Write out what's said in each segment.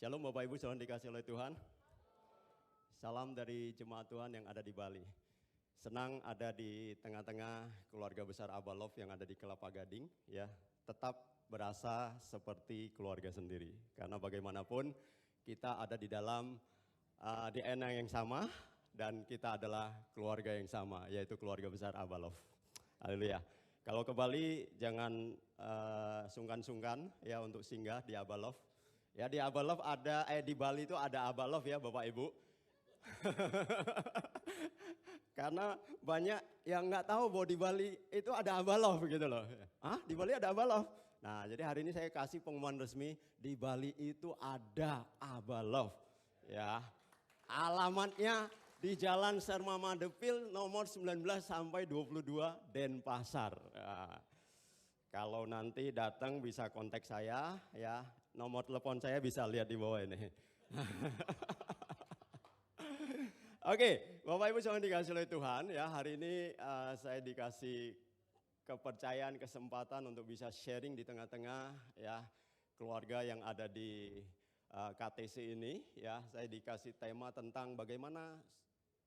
Shalom Bapak Ibu, salam dikasih oleh Tuhan. Salam dari jemaat Tuhan yang ada di Bali. Senang ada di tengah-tengah keluarga besar Abba Love yang ada di Kelapa Gading. Ya, tetap berasa seperti keluarga sendiri. Karena bagaimanapun kita ada di dalam DNA yang sama dan kita adalah keluarga yang sama, yaitu keluarga besar Abba Love. Haleluya. Kalau ke Bali jangan sungkan-sungkan ya untuk singgah di Abba Love. Ya di Abba Love ada, di Bali itu ada Abba Love ya Bapak Ibu. Karena banyak yang nggak tahu bahwa di Bali itu ada Abba Love gitu loh. Hah? Di Bali ada Abba Love? Nah jadi hari ini saya kasih pengumuman resmi, di Bali itu ada Abba Love. Ya, alamatnya di Jalan Serma Madepil nomor 19 sampai 22 Denpasar. Ya. Kalau nanti datang bisa kontak saya ya, nomor telepon saya bisa lihat di bawah ini. Oke, Bapak Ibu jangan dikasih oleh Tuhan ya, hari ini saya dikasih kepercayaan, kesempatan untuk bisa sharing di tengah-tengah ya keluarga yang ada di KTC ini ya. Saya dikasih tema tentang bagaimana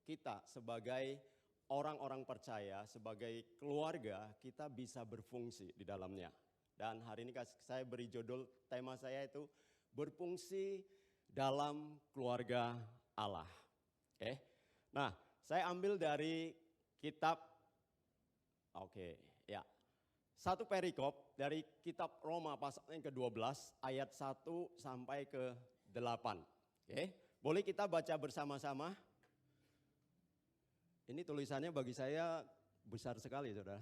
kita sebagai orang-orang percaya, sebagai keluarga kita bisa berfungsi di dalamnya. Dan hari ini saya beri judul tema saya itu berfungsi dalam keluarga Allah. Oke. Nah, saya ambil dari kitab ya. Satu perikop dari kitab Roma pasal yang ke-12 ayat 1 sampai ke-8. Oke. Boleh kita baca bersama-sama? Ini tulisannya bagi saya besar sekali, saudara.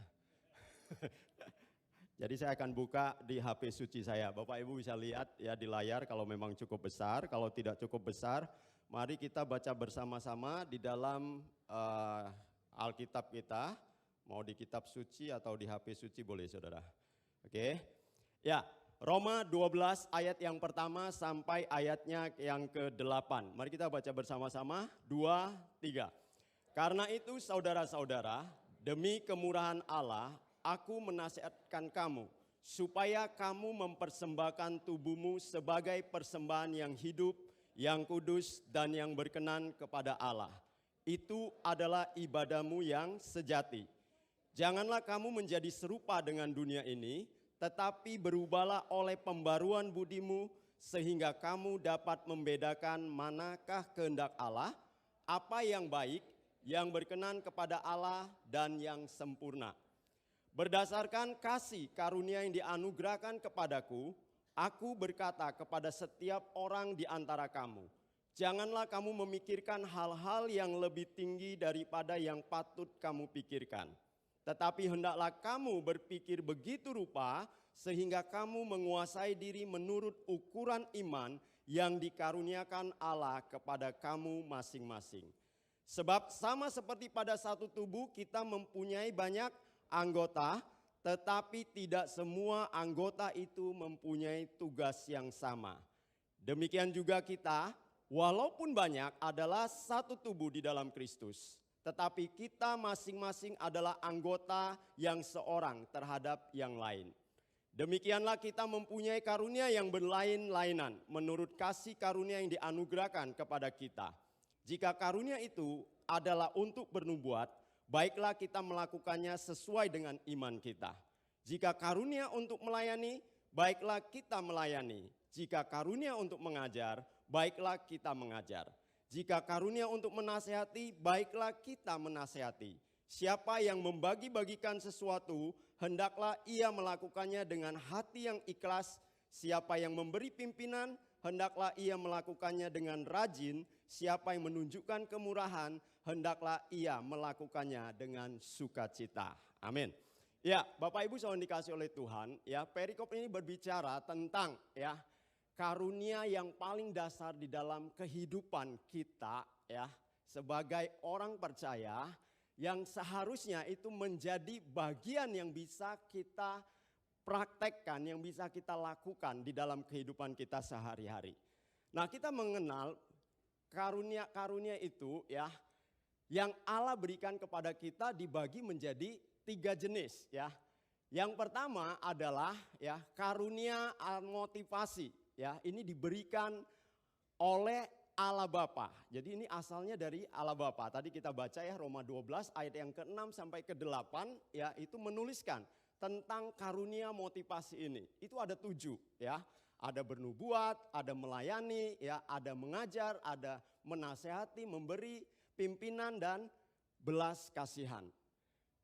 Jadi saya akan buka di HP suci saya. Bapak Ibu bisa lihat ya di layar kalau memang cukup besar. Kalau tidak cukup besar, mari kita baca bersama-sama di dalam Alkitab kita. Mau di kitab suci atau di HP suci boleh, saudara. Oke. Ya, Roma 12 ayat yang pertama sampai ayatnya yang ke-8. Mari kita baca bersama-sama. 2, 3. Karena itu saudara-saudara, demi kemurahan Allah, aku menasihatkan kamu, supaya kamu mempersembahkan tubuhmu sebagai persembahan yang hidup, yang kudus, dan yang berkenan kepada Allah. Itu adalah ibadahmu yang sejati. Janganlah kamu menjadi serupa dengan dunia ini, tetapi berubahlah oleh pembaruan budimu, sehingga kamu dapat membedakan manakah kehendak Allah, apa yang baik, yang berkenan kepada Allah dan yang sempurna. Berdasarkan kasih karunia yang dianugerahkan kepadaku, aku berkata kepada setiap orang di antara kamu, janganlah kamu memikirkan hal-hal yang lebih tinggi daripada yang patut kamu pikirkan. Tetapi hendaklah kamu berpikir begitu rupa sehingga kamu menguasai diri menurut ukuran iman yang dikaruniakan Allah kepada kamu masing-masing. Sebab sama seperti pada satu tubuh kita mempunyai banyak anggota, tetapi tidak semua anggota itu mempunyai tugas yang sama. Demikian juga kita, walaupun banyak adalah satu tubuh di dalam Kristus, tetapi kita masing-masing adalah anggota yang seorang terhadap yang lain. Demikianlah kita mempunyai karunia yang berlain-lainan menurut kasih karunia yang dianugerahkan kepada kita. Jika karunia itu adalah untuk bernubuat, baiklah kita melakukannya sesuai dengan iman kita. Jika karunia untuk melayani, baiklah kita melayani. Jika karunia untuk mengajar, baiklah kita mengajar. Jika karunia untuk menasehati, baiklah kita menasehati. Siapa yang membagi-bagikan sesuatu, hendaklah ia melakukannya dengan hati yang ikhlas. Siapa yang memberi pimpinan, hendaklah ia melakukannya dengan rajin. Siapa yang menunjukkan kemurahan, hendaklah ia melakukannya dengan sukacita. Amin. Ya, Bapak Ibu saudara dikasih oleh Tuhan, ya perikop ini berbicara tentang ya karunia yang paling dasar di dalam kehidupan kita ya sebagai orang percaya yang seharusnya itu menjadi bagian yang bisa kita praktekkan, yang bisa kita lakukan di dalam kehidupan kita sehari-hari. Nah, kita mengenal karunia-karunia itu ya yang Allah berikan kepada kita dibagi menjadi 3 jenis ya. Yang pertama adalah ya karunia motivasi ya. Ini diberikan oleh Allah Bapa. Jadi ini asalnya dari Allah Bapa. Tadi kita baca ya Roma 12 ayat yang ke-6 sampai ke-8 ya, itu menuliskan tentang karunia motivasi ini. Itu ada 7 ya. Ada bernubuat, ada melayani, ya, ada mengajar, ada menasehati, memberi pimpinan dan belas kasihan.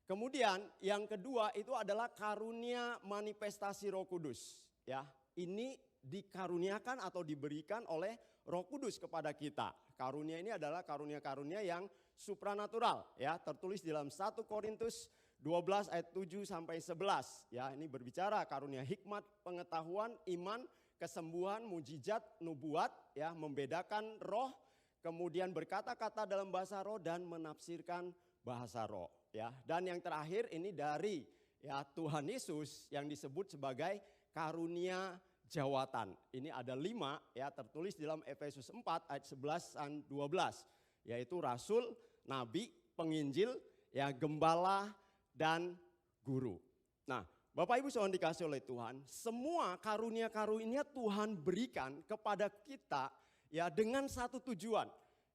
Kemudian yang kedua itu adalah karunia manifestasi Roh Kudus. Ya, ini dikaruniakan atau diberikan oleh Roh Kudus kepada kita. Karunia ini adalah karunia-karunia yang supranatural, ya, tertulis dalam 1 Korintus 12 ayat 7 sampai 11. Ya, ini berbicara karunia hikmat, pengetahuan, iman, kesembuhan, mujizat, nubuat, ya, membedakan roh, kemudian berkata-kata dalam bahasa roh dan menafsirkan bahasa roh, ya. Dan yang terakhir ini dari ya Tuhan Yesus yang disebut sebagai karunia jawatan. Ini ada 5 ya, tertulis dalam Efesus 4 ayat 11 dan 12, yaitu rasul, nabi, penginjil, ya, gembala dan guru. Nah, Bapak Ibu saudara dikasih oleh Tuhan, semua karunia-karunia Tuhan berikan kepada kita ya dengan satu tujuan,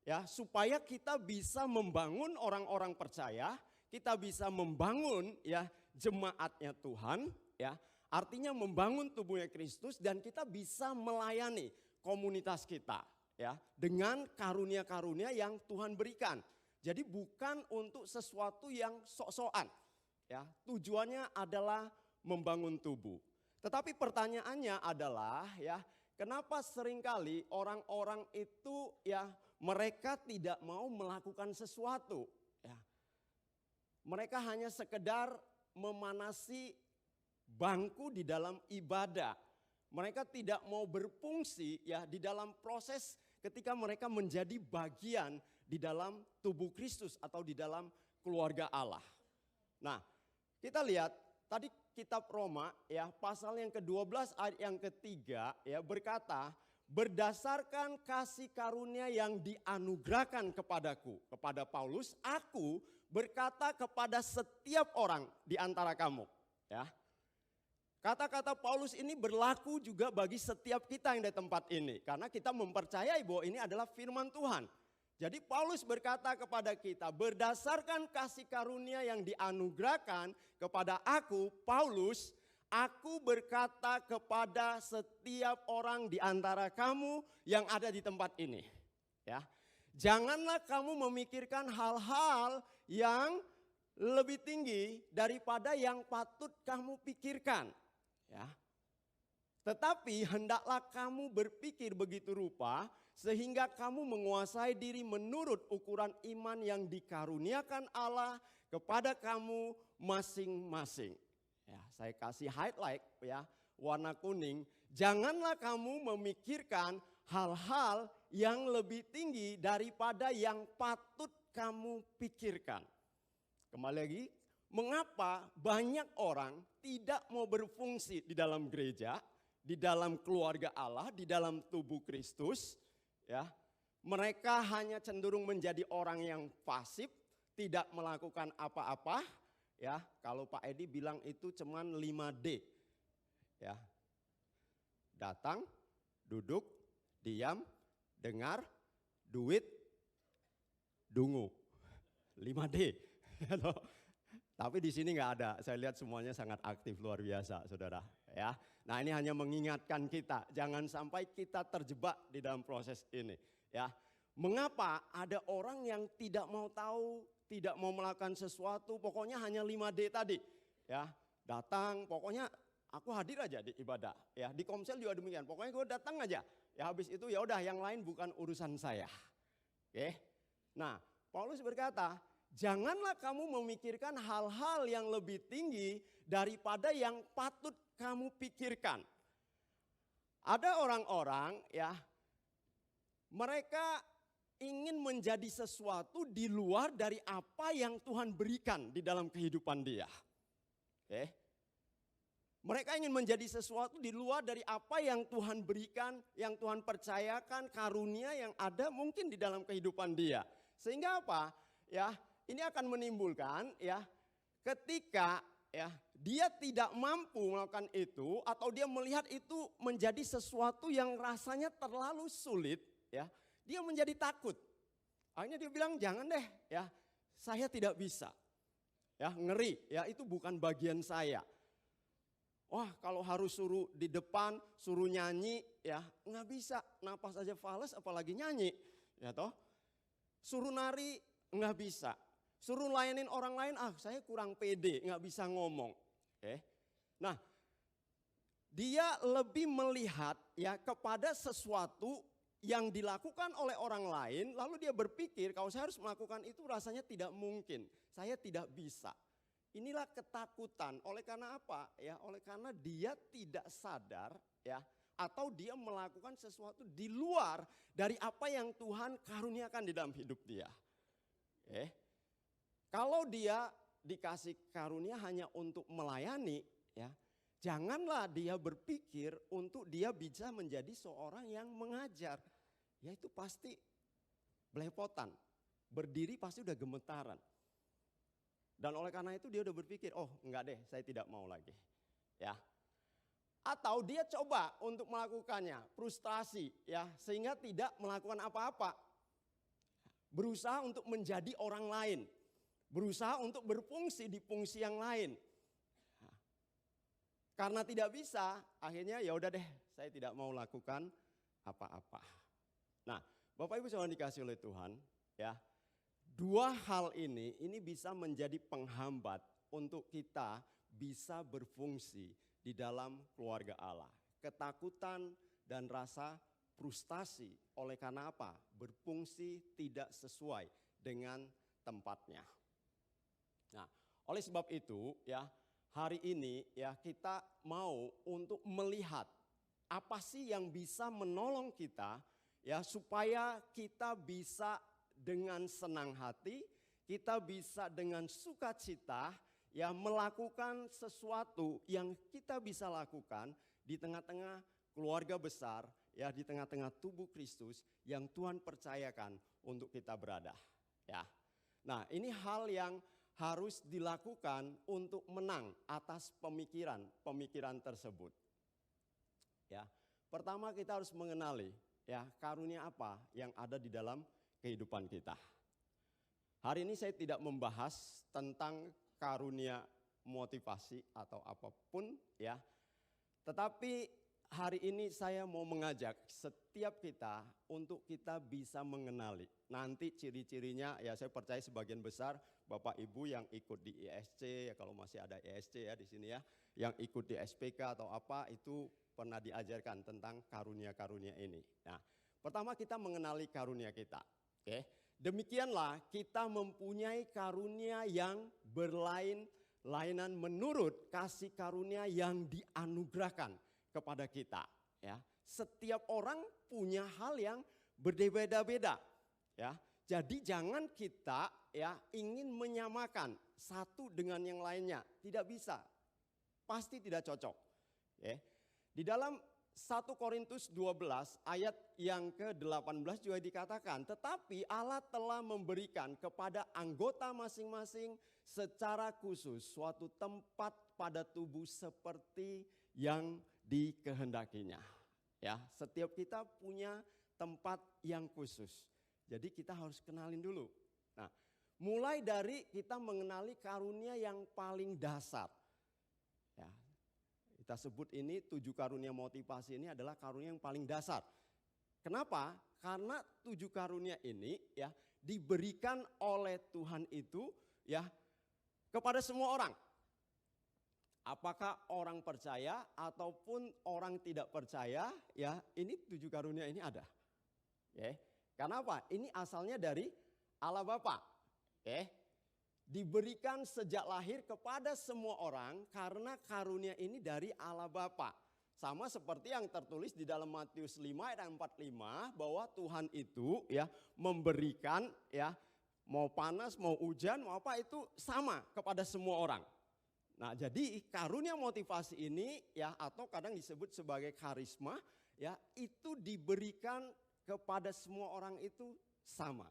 ya, supaya kita bisa membangun orang-orang percaya, kita bisa membangun ya jemaatnya Tuhan, ya, artinya membangun tubuhnya Kristus, dan kita bisa melayani komunitas kita ya dengan karunia-karunia yang Tuhan berikan. Jadi bukan untuk sesuatu yang sok-sokan, ya, tujuannya adalah membangun tubuh. Tetapi pertanyaannya adalah ya, kenapa seringkali orang-orang itu ya mereka tidak mau melakukan sesuatu, ya. Mereka hanya sekedar memanasi bangku di dalam ibadah. Mereka tidak mau berfungsi ya di dalam proses ketika mereka menjadi bagian di dalam tubuh Kristus atau di dalam keluarga Allah. Nah, kita lihat tadi kitab Roma ya pasal yang ke-12 ayat yang ketiga ya berkata, berdasarkan kasih karunia yang dianugerahkan kepadaku, kepada Paulus, aku berkata kepada setiap orang di antara kamu, ya. Kata-kata Paulus ini berlaku juga bagi setiap kita yang di tempat ini, karena kita mempercayai bahwa ini adalah firman Tuhan. Jadi Paulus berkata kepada kita, berdasarkan kasih karunia yang dianugerahkan kepada aku, Paulus, aku berkata kepada setiap orang di antara kamu yang ada di tempat ini, ya. Janganlah kamu memikirkan hal-hal yang lebih tinggi daripada yang patut kamu pikirkan, ya. Tetapi hendaklah kamu berpikir begitu rupa sehingga kamu menguasai diri menurut ukuran iman yang dikaruniakan Allah kepada kamu masing-masing. Ya, saya kasih highlight ya, warna kuning. Janganlah kamu memikirkan hal-hal yang lebih tinggi daripada yang patut kamu pikirkan. Kembali lagi, mengapa banyak orang tidak mau berfungsi di dalam gereja, di dalam keluarga Allah, di dalam tubuh Kristus, ya. Mereka hanya cenderung menjadi orang yang pasif, tidak melakukan apa-apa, ya. Kalau Pak Edi bilang itu cuman 5D, ya. Datang, duduk, diam, dengar, duit, dungu. 5D. Tapi di sini nggak ada. Saya lihat semuanya sangat aktif, luar biasa, saudara. Ya, nah ini hanya mengingatkan kita, jangan sampai kita terjebak di dalam proses ini. Ya, mengapa ada orang yang tidak mau tahu, tidak mau melakukan sesuatu, pokoknya hanya 5D tadi. Ya, datang, pokoknya aku hadir aja di ibadah. Ya, di Komsel juga demikian. Pokoknya gue datang aja. Ya, habis itu ya udah, yang lain bukan urusan saya. Oke. Nah, Paulus berkata, janganlah kamu memikirkan hal-hal yang lebih tinggi daripada yang patut kamu pikirkan. Ada orang-orang ya, mereka ingin menjadi sesuatu di luar dari apa yang Tuhan berikan di dalam kehidupan dia. Oke. Mereka ingin menjadi sesuatu di luar dari apa yang Tuhan berikan, yang Tuhan percayakan, karunia yang ada mungkin di dalam kehidupan dia. Sehingga apa? Ya, ini akan menimbulkan ya ketika ya dia tidak mampu melakukan itu atau dia melihat itu menjadi sesuatu yang rasanya terlalu sulit, ya, dia menjadi takut. Akhirnya dia bilang, jangan deh, ya, saya tidak bisa. Ya, ngeri, ya, itu bukan bagian saya. Wah, kalau harus suruh di depan, suruh nyanyi, ya nggak bisa. Napas aja fales apalagi nyanyi, ya toh. Suruh nari nggak bisa. Suruh layanin orang lain, saya kurang pede, nggak bisa ngomong. Oke. Nah, dia lebih melihat ya kepada sesuatu yang dilakukan oleh orang lain, lalu dia berpikir kalau saya harus melakukan itu rasanya tidak mungkin, saya tidak bisa. Inilah ketakutan. Oleh karena apa? Ya, oleh karena dia tidak sadar, ya, atau dia melakukan sesuatu di luar dari apa yang Tuhan karuniakan di dalam hidup dia. Kalau dia dikasih karunia hanya untuk melayani, ya, janganlah dia berpikir untuk dia bisa menjadi seorang yang mengajar. Ya itu pasti belepotan. Berdiri pasti udah gemetaran. Dan oleh karena itu dia udah berpikir, oh enggak deh, saya tidak mau lagi. Ya. Atau dia coba untuk melakukannya, frustasi, ya, sehingga tidak melakukan apa-apa. Berusaha untuk menjadi orang lain. Berusaha untuk berfungsi di fungsi yang lain. Karena tidak bisa, akhirnya ya udah deh, saya tidak mau lakukan apa-apa. Nah, Bapak Ibu saudara dikasih oleh Tuhan, ya. Dua hal ini bisa menjadi penghambat untuk kita bisa berfungsi di dalam keluarga Allah. Ketakutan dan rasa frustasi oleh karena apa? Berfungsi tidak sesuai dengan tempatnya. Nah, oleh sebab itu ya hari ini ya kita mau untuk melihat apa sih yang bisa menolong kita ya supaya kita bisa dengan senang hati, kita bisa dengan sukacita ya melakukan sesuatu yang kita bisa lakukan di tengah-tengah keluarga besar, ya di tengah-tengah tubuh Kristus yang Tuhan percayakan untuk kita berada. Ya. Nah, ini hal yang harus dilakukan untuk menang atas pemikiran tersebut. Ya. Pertama kita harus mengenali ya karunia apa yang ada di dalam kehidupan kita. Hari ini saya tidak membahas tentang karunia motivasi atau apapun ya. Tetapi hari ini saya mau mengajak setiap kita untuk kita bisa mengenali. Nanti ciri-cirinya ya saya percaya sebagian besar Bapak Ibu yang ikut di ISC ya kalau masih ada ISC ya di sini ya. Yang ikut di SPK atau apa itu pernah diajarkan tentang karunia-karunia ini. Nah, pertama kita mengenali karunia kita. Oke, demikianlah kita mempunyai karunia yang berlainan menurut kasih karunia yang dianugerahkan kepada kita. Ya, setiap orang punya hal yang berbeda-beda. Ya, jadi jangan kita ya ingin menyamakan satu dengan yang lainnya, tidak bisa, pasti tidak cocok. Ya, di dalam 1 Korintus 12 ayat yang ke-18 juga dikatakan, tetapi Allah telah memberikan kepada anggota masing-masing secara khusus suatu tempat pada tubuh seperti yang dikehendakinya. Ya, setiap kita punya tempat yang khusus. Jadi kita harus kenalin dulu. Nah, mulai dari kita mengenali karunia yang paling dasar. Ya. Kita sebut ini 7 karunia motivasi ini adalah karunia yang paling dasar. Kenapa? Karena 7 karunia ini ya diberikan oleh Tuhan itu ya kepada semua orang. Apakah orang percaya ataupun orang tidak percaya ya ini 7 karunia ini ada. Ya. Karena apa? Ini asalnya dari Allah Bapa. Diberikan sejak lahir kepada semua orang karena karunia ini dari Allah Bapa. Sama seperti yang tertulis di dalam Matius 5 ayat 45 bahwa Tuhan itu ya memberikan ya mau panas, mau hujan, mau apa itu sama kepada semua orang. Nah, jadi karunia motivasi ini ya atau kadang disebut sebagai karisma ya itu diberikan kepada semua orang itu sama.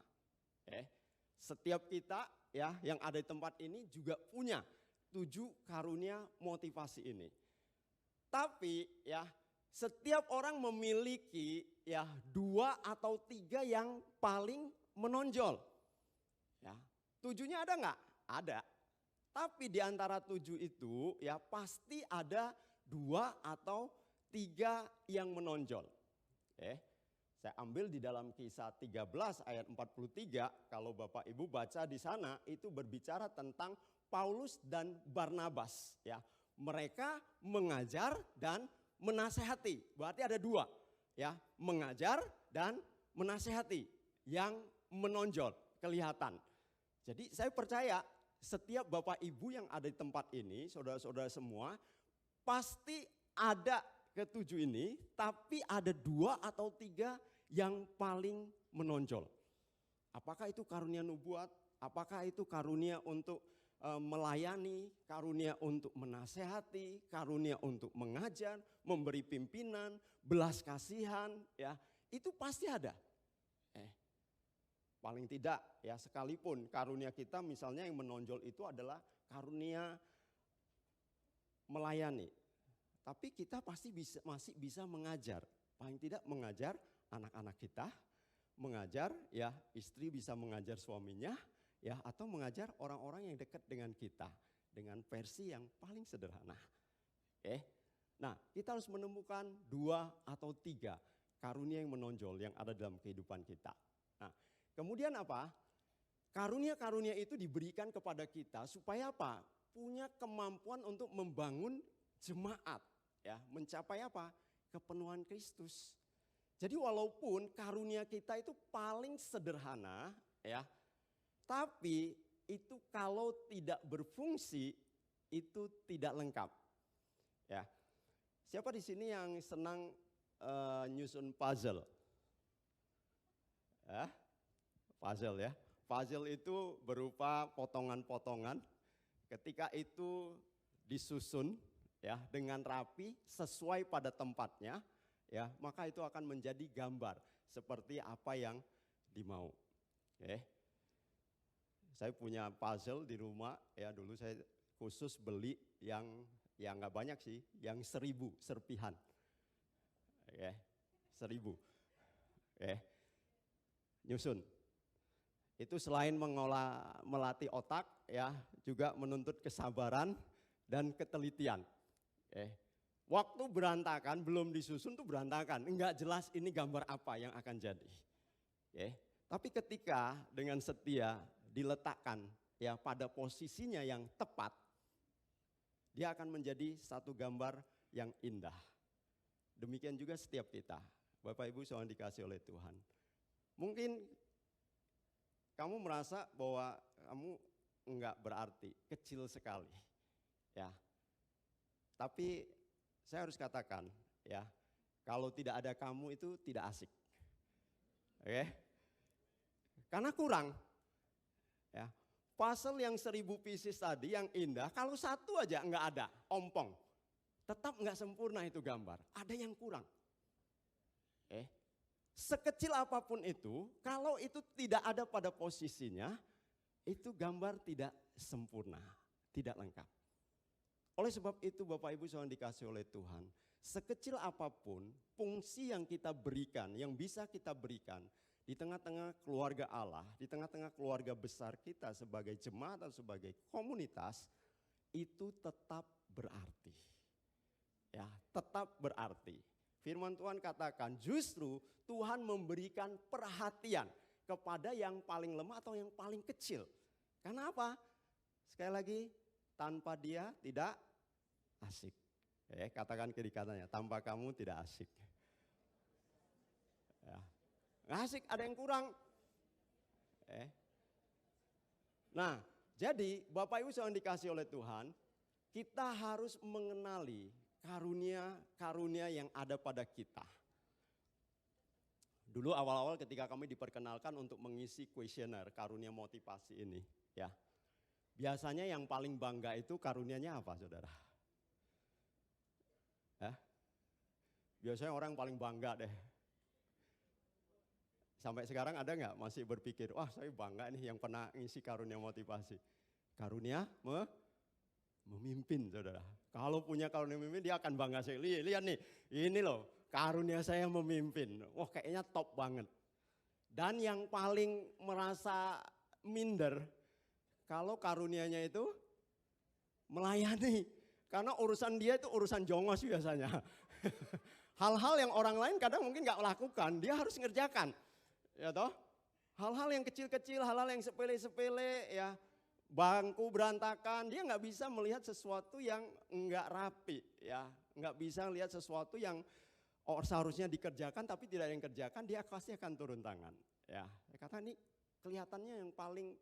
Setiap kita ya yang ada di tempat ini juga punya 7 karunia motivasi ini. Tapi ya Setiap orang memiliki ya 2 atau 3 yang paling menonjol. Ya, 7-nya ada nggak? Ada. Tapi di antara 7 itu ya pasti ada 2 atau 3 yang menonjol. Saya ambil di dalam Kisah 13 ayat 43, kalau Bapak Ibu baca di sana itu berbicara tentang Paulus dan Barnabas. Ya, mereka mengajar dan menasehati. Berarti ada 2, ya, mengajar dan menasehati yang menonjol, kelihatan. Jadi saya percaya setiap Bapak Ibu yang ada di tempat ini, saudara-saudara semua, pasti ada ke-7 ini, tapi ada 2 atau 3 yang paling menonjol. Apakah itu karunia nubuat? Apakah itu karunia untuk melayani, karunia untuk menasehati, karunia untuk mengajar, memberi pimpinan, belas kasihan, ya itu pasti ada. Paling tidak ya sekalipun karunia kita misalnya yang menonjol itu adalah karunia melayani. Tapi kita pasti masih bisa mengajar. Paling tidak mengajar anak-anak kita, mengajar ya istri bisa mengajar suaminya, ya atau mengajar orang-orang yang dekat dengan kita dengan versi yang paling sederhana. Nah, kita harus menemukan 2 atau 3 karunia yang menonjol yang ada dalam kehidupan kita. Nah, kemudian apa? Karunia-karunia itu diberikan kepada kita supaya apa? Punya kemampuan untuk membangun jemaat, ya, mencapai apa? Kepenuhan Kristus. Jadi walaupun karunia kita itu paling sederhana, ya, tapi itu kalau tidak berfungsi itu tidak lengkap. Ya. Siapa di sini yang senang nyusun puzzle? Puzzle ya. Puzzle itu berupa potongan-potongan. Ketika itu disusun ya dengan rapi sesuai pada tempatnya, ya, maka itu akan menjadi gambar seperti apa yang dimau. Saya punya puzzle di rumah, ya dulu saya khusus beli yang nggak banyak sih, yang 1000 serpihan, 1000, nyusun. Itu selain melatih otak, ya juga menuntut kesabaran dan ketelitian. Waktu berantakan, belum disusun tuh berantakan, enggak jelas ini gambar apa yang akan jadi. Tapi ketika dengan setia diletakkan ya pada posisinya yang tepat, dia akan menjadi satu gambar yang indah. Demikian juga setiap kita, Bapak Ibu yang dikasih oleh Tuhan. Mungkin kamu merasa bahwa kamu enggak berarti, kecil sekali. Ya. Tapi saya harus katakan, ya, kalau tidak ada kamu itu tidak asik. Karena kurang. Ya. Puzzle yang 1000 pieces tadi yang indah, kalau satu aja enggak ada, ompong. Tetap enggak sempurna itu gambar, ada yang kurang. Sekecil apapun itu, kalau itu tidak ada pada posisinya, itu gambar tidak sempurna, tidak lengkap. Oleh sebab itu Bapak Ibu yang dikasih oleh Tuhan, sekecil apapun fungsi yang kita berikan, yang bisa kita berikan di tengah-tengah keluarga Allah, di tengah-tengah keluarga besar kita sebagai jemaat atau sebagai komunitas, itu tetap berarti. Ya, tetap berarti. Firman Tuhan katakan justru Tuhan memberikan perhatian kepada yang paling lemah atau yang paling kecil. Karena apa? Sekali lagi, tanpa dia tidak asik. Katakan kiri kanannya, tanpa kamu tidak asik. Ya. Nggak asik, ada yang kurang. Nah, jadi Bapak Ibu yang dikasih oleh Tuhan, kita harus mengenali karunia-karunia yang ada pada kita. Dulu awal-awal ketika kami diperkenalkan untuk mengisi kuesioner karunia motivasi ini, ya. Biasanya yang paling bangga itu karunianya apa, saudara? Biasanya orang paling bangga deh. Sampai sekarang ada nggak masih berpikir, wah saya bangga nih yang pernah ngisi karunia motivasi. Karunia memimpin, saudara. Kalau punya karunia memimpin dia akan bangga sekali. Lihat nih, ini loh karunia saya memimpin. Wah kayaknya top banget. Dan yang paling merasa minder, kalau karunianya itu melayani. Karena urusan dia itu urusan jongos biasanya. Hal-hal yang orang lain kadang mungkin gak melakukan, dia harus ngerjakan. Ya toh? Hal-hal yang kecil-kecil, hal-hal yang sepele-sepele ya. Bangku berantakan, dia nggak bisa melihat sesuatu yang nggak rapi, ya, nggak bisa lihat sesuatu yang seharusnya dikerjakan tapi tidak ada yang kerjakan, dia pasti akan turun tangan, ya. Kata ini kelihatannya yang paling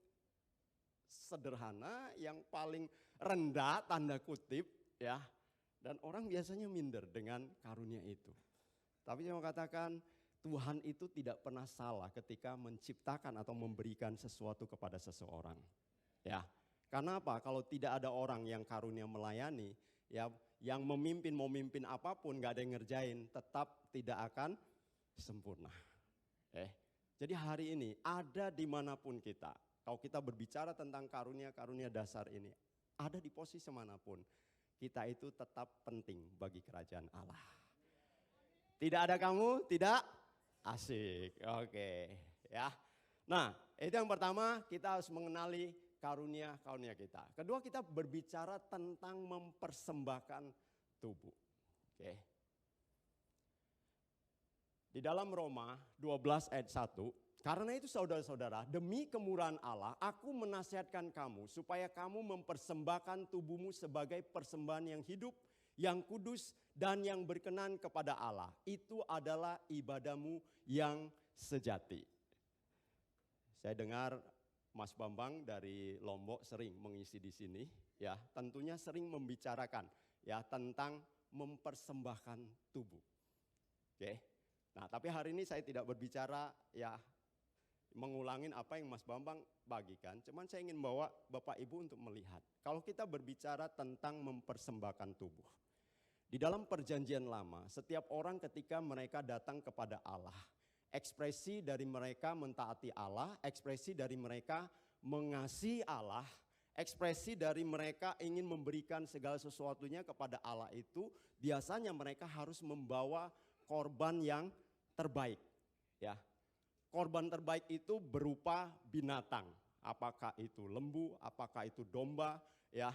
sederhana, yang paling rendah tanda kutip, ya, dan orang biasanya minder dengan karunia itu. Tapi saya mau katakan Tuhan itu tidak pernah salah ketika menciptakan atau memberikan sesuatu kepada seseorang. Ya, karena apa? Kalau tidak ada orang yang karunia melayani, ya, yang memimpin mau mimpin apapun nggak ada yang ngerjain, tetap tidak akan sempurna. Jadi hari ini ada dimanapun kita, kalau kita berbicara tentang karunia-karunia dasar ini, ada di posisi manapun, kita itu tetap penting bagi kerajaan Allah. Tidak ada kamu, tidak asik. Oke, ya. Nah, itu yang pertama, kita harus mengenali karunia-karunia kita. Kedua, kita berbicara tentang mempersembahkan tubuh. Oke. Di dalam Roma 12 ayat 1, karena itu saudara-saudara, demi kemurahan Allah, aku menasihatkan kamu supaya kamu mempersembahkan tubuhmu sebagai persembahan yang hidup, yang kudus, dan yang berkenan kepada Allah. Itu adalah ibadahmu yang sejati. Saya dengar Mas Bambang dari Lombok sering mengisi di sini, ya, tentunya sering membicarakan ya tentang mempersembahkan tubuh. Oke. Nah, tapi hari ini saya tidak berbicara ya mengulangin apa yang Mas Bambang bagikan, cuman saya ingin bawa Bapak Ibu untuk melihat. Kalau kita berbicara tentang mempersembahkan tubuh. Di dalam perjanjian lama, setiap orang ketika mereka datang kepada Allah, ekspresi dari mereka mentaati Allah, ekspresi dari mereka mengasihi Allah, ekspresi dari mereka ingin memberikan segala sesuatunya kepada Allah itu, biasanya mereka harus membawa korban yang terbaik. Ya, korban terbaik itu berupa binatang, apakah itu lembu, apakah itu domba, ya,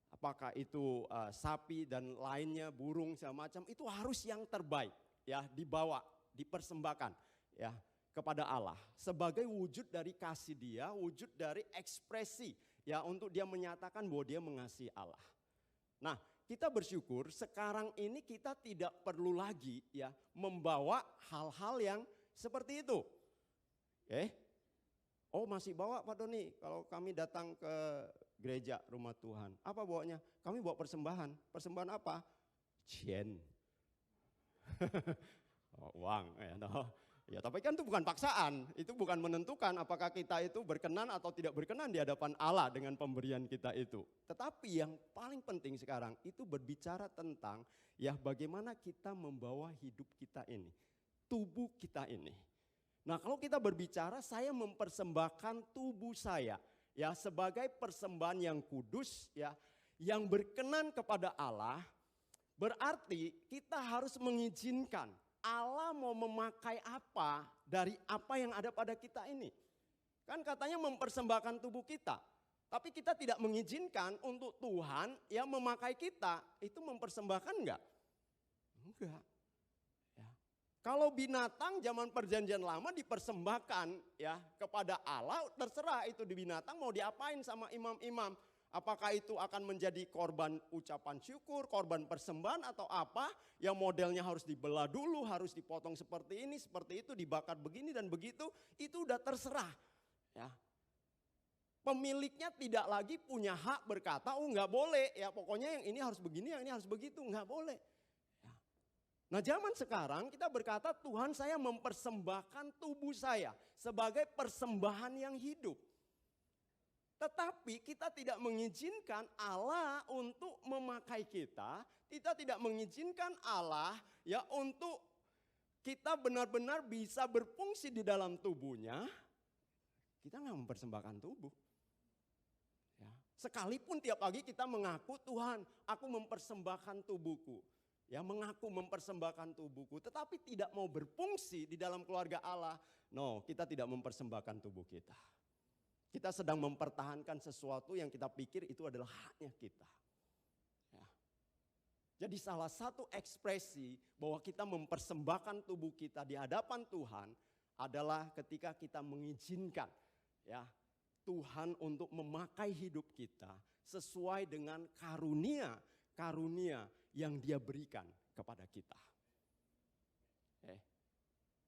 apakah itu sapi dan lainnya, burung segala macam, itu harus yang terbaik, ya, dibawa, dipersembahkan, ya, kepada Allah sebagai wujud dari kasih dia, wujud dari ekspresi, ya, untuk dia menyatakan bahwa dia mengasihi Allah. Nah, kita bersyukur sekarang ini kita tidak perlu lagi ya membawa hal-hal yang seperti itu. Oh masih bawa Pak Doni kalau kami datang ke gereja rumah Tuhan. Apa bawanya? Kami bawa persembahan. Persembahan apa? Cien. Uang. Ya, tapi kan itu bukan paksaan. Itu bukan menentukan apakah kita itu berkenan atau tidak berkenan di hadapan Allah dengan pemberian kita itu. Tetapi yang paling penting sekarang itu berbicara tentang ya bagaimana kita membawa hidup kita ini. Tubuh kita ini. Nah kalau kita berbicara saya mempersembahkan tubuh saya ya sebagai persembahan yang kudus ya yang berkenan kepada Allah, berarti kita harus mengizinkan Allah mau memakai apa dari apa yang ada pada kita ini. Kan katanya mempersembahkan tubuh kita, tapi kita tidak mengizinkan untuk Tuhan yang memakai kita, itu mempersembahkan enggak? Enggak. Kalau binatang zaman perjanjian lama dipersembahkan ya kepada Allah, terserah itu di binatang mau diapain sama imam-imam. Apakah itu akan menjadi korban ucapan syukur, korban persembahan atau apa yang modelnya harus dibelah dulu, harus dipotong seperti ini, seperti itu, dibakar begini dan begitu, itu udah terserah. Ya. Pemiliknya tidak lagi punya hak berkata, oh nggak boleh, ya pokoknya yang ini harus begini, yang ini harus begitu, nggak boleh. Nah zaman sekarang kita berkata Tuhan saya mempersembahkan tubuh saya sebagai persembahan yang hidup. Tetapi kita tidak mengizinkan Allah untuk memakai kita, kita tidak mengizinkan Allah ya untuk kita benar-benar bisa berfungsi di dalam tubuhnya, kita nggak mempersembahkan tubuh. Ya. Sekalipun tiap pagi kita mengaku, Tuhan, aku mempersembahkan tubuhku. Ya, mengaku mempersembahkan tubuhku, tetapi tidak mau berfungsi di dalam keluarga Allah. No, kita tidak mempersembahkan tubuh kita. Kita sedang mempertahankan sesuatu yang kita pikir itu adalah haknya kita. Ya. Jadi salah satu ekspresi bahwa kita mempersembahkan tubuh kita di hadapan Tuhan adalah ketika kita mengizinkan, ya, Tuhan untuk memakai hidup kita sesuai dengan karunia yang Dia berikan kepada kita.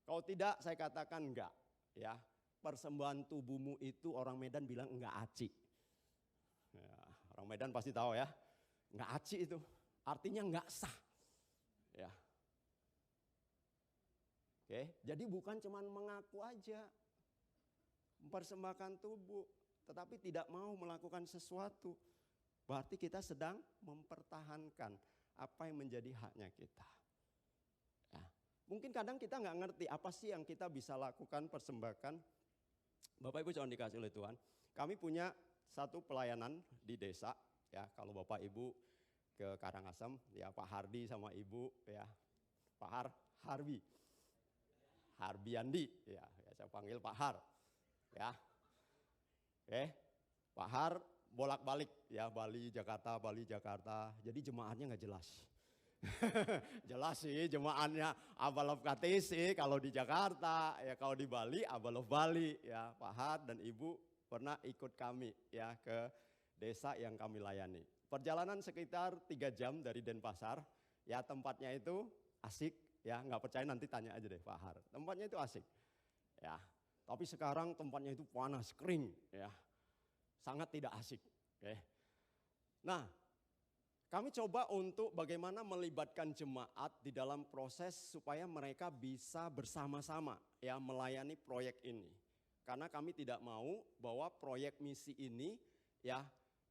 Kalau tidak, saya katakan enggak. Ya, persembahan tubuhmu itu orang Medan bilang enggak aci. Ya, orang Medan pasti tahu ya, enggak aci itu artinya enggak sah. Ya. Oke, jadi bukan cuma mengaku aja. Mempersembahkan tubuh, tetapi tidak mau melakukan sesuatu. Berarti kita sedang mempertahankan apa yang menjadi haknya kita. Ya. Mungkin kadang kita nggak ngerti apa sih yang kita bisa lakukan persembahkan. Bapak Ibu jangan dikasih oleh Tuhan. Kami punya satu pelayanan di desa. Ya, kalau Bapak Ibu ke Karangasem, ya Pak Hardi sama Ibu, ya Pak Harbi, Harbiandi, ya saya panggil Pak Har. Ya, Pak Har bolak-balik ya Bali Jakarta, jadi jemaatnya nggak jelas. Jelas sih jemaatnya Abalov KTC kalau di Jakarta, ya kalau di Bali Abalov Bali, ya Pak Har dan Ibu pernah ikut kami ya ke desa yang kami layani. Perjalanan sekitar 3 jam dari Denpasar, ya tempatnya itu asik, ya nggak percaya nanti tanya aja deh Pak Har, tempatnya itu asik, ya. Tapi sekarang tempatnya itu panas, kering, ya, sangat tidak asik. Nah, kami coba untuk bagaimana melibatkan jemaat di dalam proses supaya mereka bisa bersama-sama ya melayani proyek ini. Karena kami tidak mau bahwa proyek misi ini ya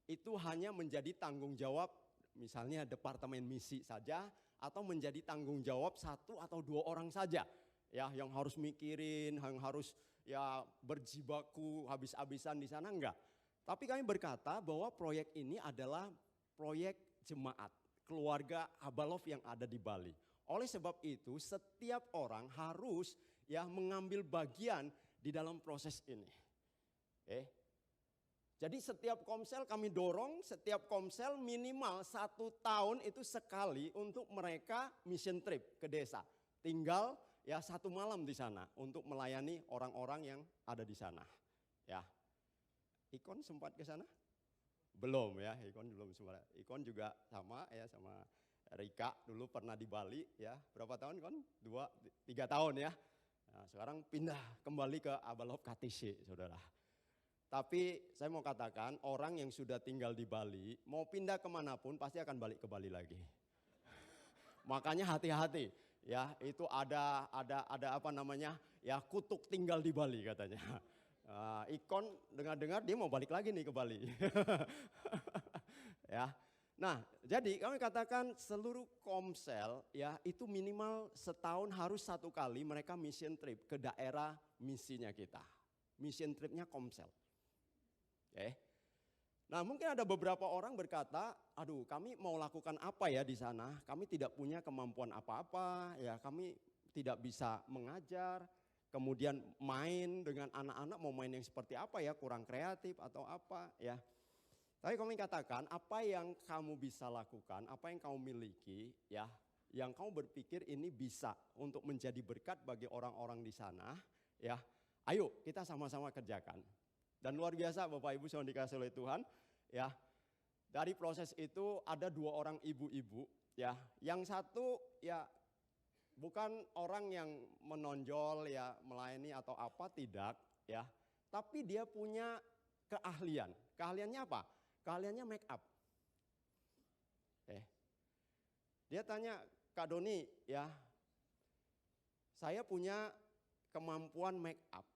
itu hanya menjadi tanggung jawab misalnya departemen misi saja atau menjadi tanggung jawab 1 atau 2 orang saja ya yang harus mikirin, yang harus ya berjibaku habis-habisan di sana, enggak. Tapi kami berkata bahwa proyek ini adalah proyek jemaat, keluarga Abalov yang ada di Bali. Oleh sebab itu setiap orang harus ya mengambil bagian di dalam proses ini. Jadi setiap komsel kami dorong, setiap komsel minimal 1 tahun itu sekali untuk mereka mission trip ke desa. Tinggal ya 1 malam di sana untuk melayani orang-orang yang ada di sana. Ya, Ikon sempat ke sana? Belum ya, Ikon belum sempat. Ikon juga sama ya sama Rika dulu pernah di Bali ya. Berapa tahun Ikon? 3 tahun ya. Nah, sekarang pindah kembali ke Abalov KTC, saudara. Tapi saya mau katakan orang yang sudah tinggal di Bali mau pindah kemanapun pasti akan balik ke Bali lagi. Makanya hati-hati. Ya, itu ada apa namanya? Ya, kutuk tinggal di Bali katanya. Ikon dengar-dengar dia mau balik lagi nih ke Bali. Ya. Nah, jadi kami katakan seluruh komsel ya itu minimal setahun harus 1 kali mereka mission trip ke daerah misinya kita. Mission tripnya komsel. Nah, mungkin ada beberapa orang berkata, aduh kami mau lakukan apa ya di sana, kami tidak punya kemampuan apa-apa, ya kami tidak bisa mengajar, kemudian main dengan anak-anak mau main yang seperti apa ya, kurang kreatif atau apa ya. Tapi kami katakan apa yang kamu bisa lakukan, apa yang kamu miliki ya, yang kamu berpikir ini bisa untuk menjadi berkat bagi orang-orang di sana ya, ayo kita sama-sama kerjakan. Dan luar biasa Bapak Ibu yang dikasih oleh Tuhan, ya dari proses itu ada 2 orang ibu-ibu, ya yang satu ya bukan orang yang menonjol ya melayani atau apa tidak, ya tapi dia punya keahlian. Keahliannya apa? Keahliannya make up. Dia tanya Kak Doni, ya saya punya kemampuan make up.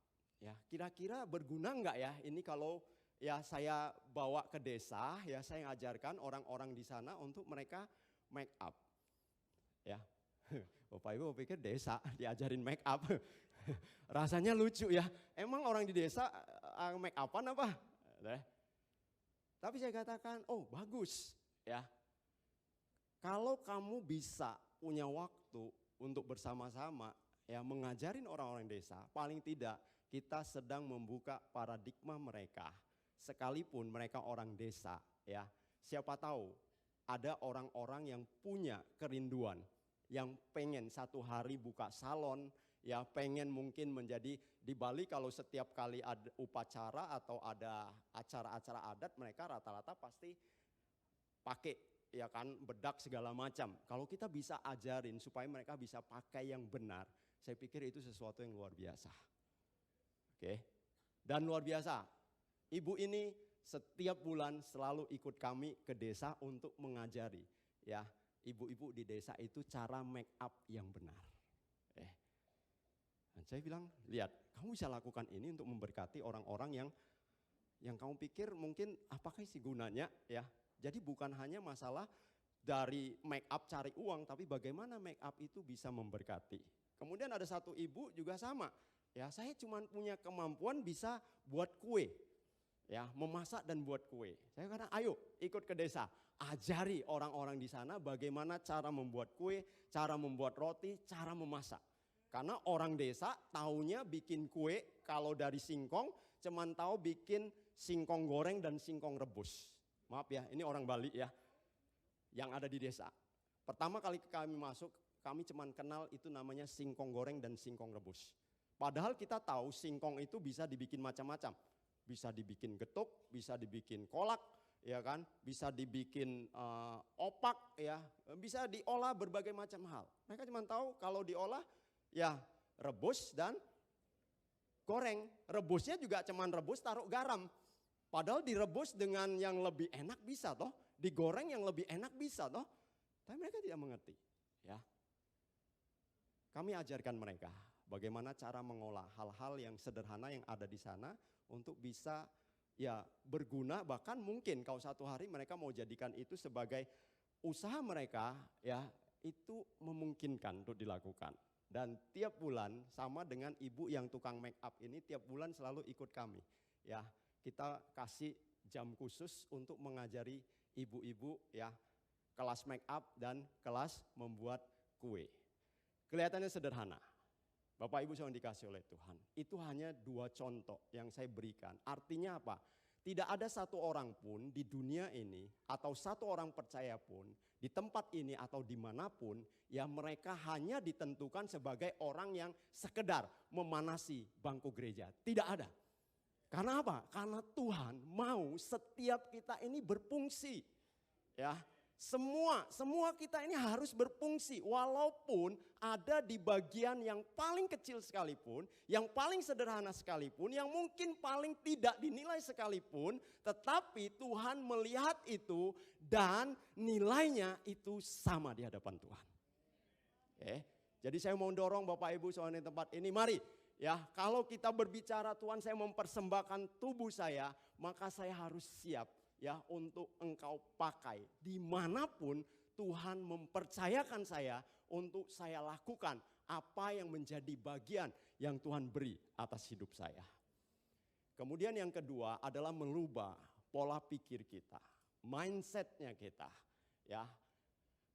Ya, kira-kira berguna enggak ya ini kalau ya saya bawa ke desa, ya saya ngajarkan orang-orang di sana untuk mereka make up. Ya, Bapak Ibu pikir desa diajarin make up, rasanya lucu ya. Emang orang di desa make upan apa? Tapi saya katakan, oh bagus ya. Kalau kamu bisa punya waktu untuk bersama-sama ya mengajarin orang-orang desa, paling tidak kita sedang membuka paradigma mereka. Sekalipun mereka orang desa ya, siapa tahu ada orang-orang yang punya kerinduan, yang pengen satu hari buka salon, ya pengen mungkin menjadi di Bali kalau setiap kali ada upacara atau ada acara-acara adat mereka rata-rata pasti pakai ya kan bedak segala macam. Kalau kita bisa ajarin supaya mereka bisa pakai yang benar, saya pikir itu sesuatu yang luar biasa. Oke. Dan luar biasa, ibu ini setiap bulan selalu ikut kami ke desa untuk mengajari ya ibu-ibu di desa itu cara make up yang benar. Dan saya bilang, lihat, kamu bisa lakukan ini untuk memberkati orang-orang yang kamu pikir mungkin apakah sih gunanya ya. Jadi bukan hanya masalah dari make up cari uang, tapi bagaimana make up itu bisa memberkati. Kemudian ada satu ibu juga sama, ya saya cuma punya kemampuan bisa buat kue, ya memasak dan buat kue. Saya kata ayo ikut ke desa, ajari orang-orang di sana bagaimana cara membuat kue, cara membuat roti, cara memasak. Karena orang desa taunya bikin kue kalau dari singkong, cuman tahu bikin singkong goreng dan singkong rebus. Maaf ya, ini orang Bali ya, yang ada di desa. Pertama kali kami masuk, kami cuman kenal itu namanya singkong goreng dan singkong rebus. Padahal kita tahu singkong itu bisa dibikin macam-macam. Bisa dibikin getuk, bisa dibikin kolak, ya kan, bisa dibikin opak, ya, bisa diolah berbagai macam hal. Mereka cuma tahu kalau diolah, ya rebus dan goreng. Rebusnya juga cuman rebus taruh garam. Padahal direbus dengan yang lebih enak bisa toh, digoreng yang lebih enak bisa toh. Tapi mereka tidak mengerti, ya. Kami ajarkan mereka bagaimana cara mengolah hal-hal yang sederhana yang ada di sana untuk bisa ya berguna, bahkan mungkin kalau satu hari mereka mau jadikan itu sebagai usaha mereka, ya itu memungkinkan untuk dilakukan. Dan tiap bulan sama dengan ibu yang tukang make up ini tiap bulan selalu ikut kami, ya. Kita kasih jam khusus untuk mengajari ibu-ibu ya kelas make up dan kelas membuat kue. Kelihatannya sederhana. Bapak Ibu yang dikasih oleh Tuhan. Itu hanya 2 contoh yang saya berikan. Artinya apa? Tidak ada satu orang pun di dunia ini atau satu orang percaya pun di tempat ini atau dimanapun yang mereka hanya ditentukan sebagai orang yang sekedar memanasi bangku gereja. Tidak ada. Karena apa? Karena Tuhan mau setiap kita ini berfungsi. Ya, semua kita ini harus berfungsi walaupun ada di bagian yang paling kecil sekalipun, yang paling sederhana sekalipun, yang mungkin paling tidak dinilai sekalipun, tetapi Tuhan melihat itu dan nilainya itu sama di hadapan Tuhan. Oke. Jadi saya mau dorong Bapak Ibu soal di tempat ini, mari. Ya, kalau kita berbicara Tuhan saya mempersembahkan tubuh saya, maka saya harus siap ya untuk Engkau pakai. Dimanapun Tuhan mempercayakan saya untuk saya lakukan apa yang menjadi bagian yang Tuhan beri atas hidup saya. Kemudian yang kedua adalah merubah pola pikir kita, mindsetnya kita. Ya,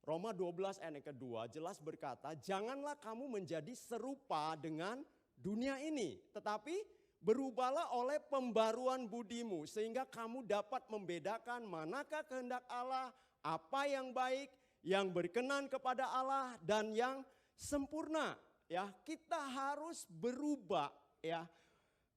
Roma 12 ayat yang kedua jelas berkata, janganlah kamu menjadi serupa dengan dunia ini, tetapi berubahlah oleh pembaruan budimu sehingga kamu dapat membedakan manakah kehendak Allah, apa yang baik, yang berkenan kepada Allah dan yang sempurna. Ya, kita harus berubah ya.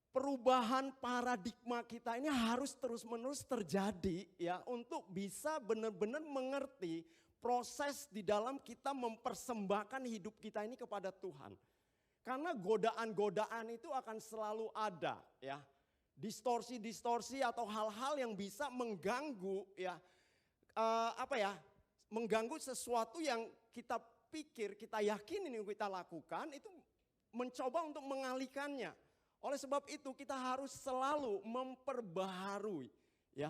Perubahan paradigma kita ini harus terus-menerus terjadi ya untuk bisa benar-benar mengerti proses di dalam kita mempersembahkan hidup kita ini kepada Tuhan. Karena godaan-godaan itu akan selalu ada ya. Distorsi-distorsi atau hal-hal yang bisa mengganggu ya mengganggu sesuatu yang kita pikir, kita yakin ini kita lakukan itu mencoba untuk mengalihkannya. Oleh sebab itu kita harus selalu memperbaharui ya